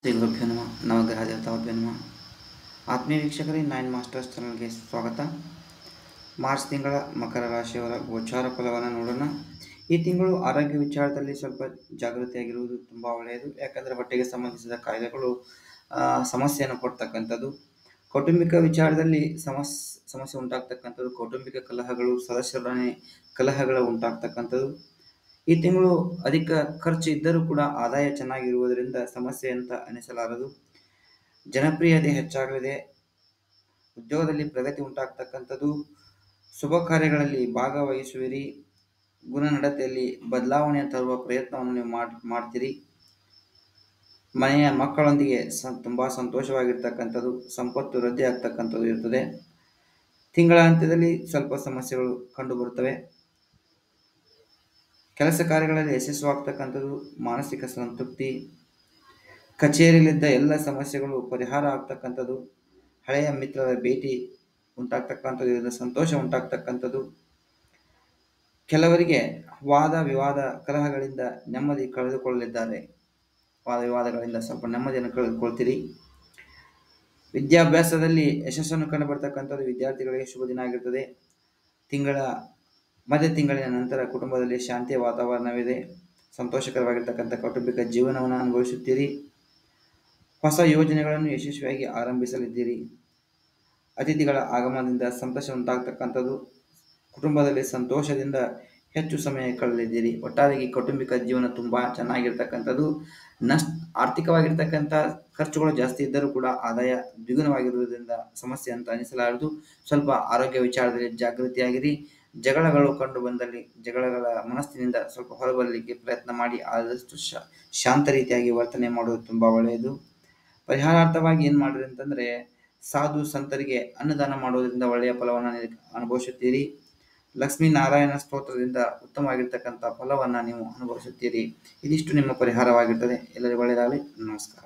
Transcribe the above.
ಶ್ರೀ ಗುರುಭ್ಯೋ ನಮಃ ನವಗ್ರಹ ದೇವತಾಭ್ಯೋ ನಮಃ. ಆತ್ಮೀಯ ವೀಕ್ಷಕರೇ, 9 ಮಾಸ್ಟರ್ಸ್ ಚಾನಲ್ಗೆ ಸ್ವಾಗತ. ಮಾರ್ಚ್ ತಿಂಗಳ ಮಕರ ರಾಶಿಯವರ ಗೋಚಾರ ಫಲವನ್ನು ನೋಡೋಣ. ಈ ತಿಂಗಳು ಆರೋಗ್ಯ ವಿಚಾರದಲ್ಲಿ ಸ್ವಲ್ಪ ಜಾಗೃತಿಯಾಗಿರುವುದು ತುಂಬ ಒಳ್ಳೆಯದು. ಯಾಕಂದರೆ ಹೊಟ್ಟೆಗೆ ಸಂಬಂಧಿಸಿದ ಕಾಯಿಲೆಗಳು ಸಮಸ್ಯೆಯನ್ನು ಕೊಡ್ತಕ್ಕಂಥದ್ದು. ಕೌಟುಂಬಿಕ ವಿಚಾರದಲ್ಲಿ ಸಮಸ್ಯೆ ಉಂಟಾಗ್ತಕ್ಕಂಥದ್ದು. ಕೌಟುಂಬಿಕ ಕಲಹಗಳು, ಸದಸ್ಯರೊಡನೆ ಕಲಹಗಳು ಉಂಟಾಗ್ತಕ್ಕಂಥದ್ದು. ಈ ತಿಂಗಳು ಅಧಿಕ ಖರ್ಚು ಇದ್ದರೂ ಕೂಡ ಆದಾಯ ಚೆನ್ನಾಗಿರುವುದರಿಂದ ಸಮಸ್ಯೆ ಅಂತ ಅನಿಸಲಾರದು. ಜನಪ್ರಿಯತೆ ಹೆಚ್ಚಾಗಲಿದೆ. ಉದ್ಯೋಗದಲ್ಲಿ ಪ್ರಗತಿ ಉಂಟಾಗ್ತಕ್ಕಂಥದ್ದು. ಶುಭ ಕಾರ್ಯಗಳಲ್ಲಿ ಭಾಗವಹಿಸುವಿರಿ. ಗುಣನಡತೆಯಲ್ಲಿ ಬದಲಾವಣೆ ತರುವ ಪ್ರಯತ್ನವನ್ನು ನೀವು ಮಾಡ್ತೀರಿ. ಮನೆಯ ಮಕ್ಕಳೊಂದಿಗೆ ತುಂಬ ಸಂತೋಷವಾಗಿರ್ತಕ್ಕಂಥದ್ದು. ಸಂಪತ್ತು ವೃದ್ಧಿ ಆಗ್ತಕ್ಕಂಥದ್ದು ಇರ್ತದೆ. ತಿಂಗಳ ಅಂತ್ಯದಲ್ಲಿ ಸ್ವಲ್ಪ ಸಮಸ್ಯೆಗಳು ಕಂಡುಬರುತ್ತವೆ. ಕೆಲಸ ಕಾರ್ಯಗಳಲ್ಲಿ ಯಶಸ್ವಾಗ್ತಕ್ಕಂಥದ್ದು. ಮಾನಸಿಕ ಸಂತೃಪ್ತಿ. ಕಚೇರಿಯಲ್ಲಿದ್ದ ಎಲ್ಲ ಸಮಸ್ಯೆಗಳು ಪರಿಹಾರ ಆಗ್ತಕ್ಕಂಥದ್ದು. ಹಳೆಯ ಮಿತ್ರರ ಭೇಟಿ ಉಂಟಾಗ್ತಕ್ಕಂಥದ್ದು. ಇದರಿಂದ ಸಂತೋಷ ಉಂಟಾಗ್ತಕ್ಕಂಥದ್ದು. ಕೆಲವರಿಗೆ ವಾದ ವಿವಾದ ಕಲಹಗಳಿಂದ ನೆಮ್ಮದಿ ಕಳೆದುಕೊಳ್ಳಲಿದ್ದಾರೆ. ವಾದ ವಿವಾದಗಳಿಂದ ಸ್ವಲ್ಪ ನೆಮ್ಮದಿಯನ್ನು ಕಳೆದುಕೊಳ್ತೀರಿ. ವಿದ್ಯಾಭ್ಯಾಸದಲ್ಲಿ ಯಶಸ್ಸನ್ನು ಕಂಡುಬರ್ತಕ್ಕಂಥದ್ದು. ವಿದ್ಯಾರ್ಥಿಗಳಿಗೆ ಶುಭ ದಿನ ಆಗಿರ್ತದೆ. ಮಧ್ಯ ತಿಂಗಳಿನ ನಂತರ ಕುಟುಂಬದಲ್ಲಿ ಶಾಂತಿಯ ವಾತಾವರಣವಿದೆ. ಸಂತೋಷಕರವಾಗಿರ್ತಕ್ಕಂಥ ಕೌಟುಂಬಿಕ ಜೀವನವನ್ನು ಅನುಭವಿಸುತ್ತೀರಿ. ಹೊಸ ಯೋಜನೆಗಳನ್ನು ಯಶಸ್ವಿಯಾಗಿ ಆರಂಭಿಸಲಿದ್ದೀರಿ. ಅತಿಥಿಗಳ ಆಗಮನದಿಂದ ಸಂತೋಷ ಉಂಟಾಗ್ತಕ್ಕಂಥದ್ದು. ಕುಟುಂಬದಲ್ಲಿ ಸಂತೋಷದಿಂದ ಹೆಚ್ಚು ಸಮಯ ಕಳೆಯಲಿದ್ದೀರಿ. ಒಟ್ಟಾರೆಯಾಗಿ ಕೌಟುಂಬಿಕ ಜೀವನ ತುಂಬ ಚೆನ್ನಾಗಿರ್ತಕ್ಕಂಥದ್ದು. ಆರ್ಥಿಕವಾಗಿರ್ತಕ್ಕಂಥ ಖರ್ಚುಗಳು ಜಾಸ್ತಿ ಇದ್ದರೂ ಕೂಡ ಆದಾಯ ದ್ವಿಗುಣವಾಗಿರುವುದರಿಂದ ಸಮಸ್ಯೆ ಅಂತ ಅನಿಸಲಾರದು. ಸ್ವಲ್ಪ ಆರೋಗ್ಯ ವಿಚಾರದಲ್ಲಿ ಜಾಗೃತಿಯಾಗಿರಿ. ಜಗಳಗಳು ಕಂಡು ಬಂದಲ್ಲಿ ಜಗಳಗಳ ಮನಸ್ಸಿನಿಂದ ಸ್ವಲ್ಪ ಹೊರಬರಲಿಕ್ಕೆ ಪ್ರಯತ್ನ ಮಾಡಿ. ಆದಷ್ಟು ಶಾಂತ ರೀತಿಯಾಗಿ ವರ್ತನೆ ಮಾಡುವುದು ತುಂಬ ಒಳ್ಳೆಯದು. ಪರಿಹಾರಾರ್ಥವಾಗಿ ಏನು ಮಾಡಿರಿ ಅಂತಂದರೆ, ಸಾಧು ಸಂತರಿಗೆ ಅನ್ನದಾನ ಮಾಡುವುದರಿಂದ ಒಳ್ಳೆಯ ಫಲವನ್ನು ಅನುಭವಿಸುತ್ತೀರಿ. ಲಕ್ಷ್ಮೀನಾರಾಯಣ ಸ್ತೋತ್ರದಿಂದ ಉತ್ತಮವಾಗಿರ್ತಕ್ಕಂಥ ಫಲವನ್ನು ನೀವು ಅನುಭವಿಸುತ್ತೀರಿ. ಇದಿಷ್ಟು ನಿಮ್ಮ ಪರಿಹಾರವಾಗಿರ್ತದೆ. ಎಲ್ಲರಿಗೂ ಒಳ್ಳೆಯದಾಗಲಿ. ನಮಸ್ಕಾರ.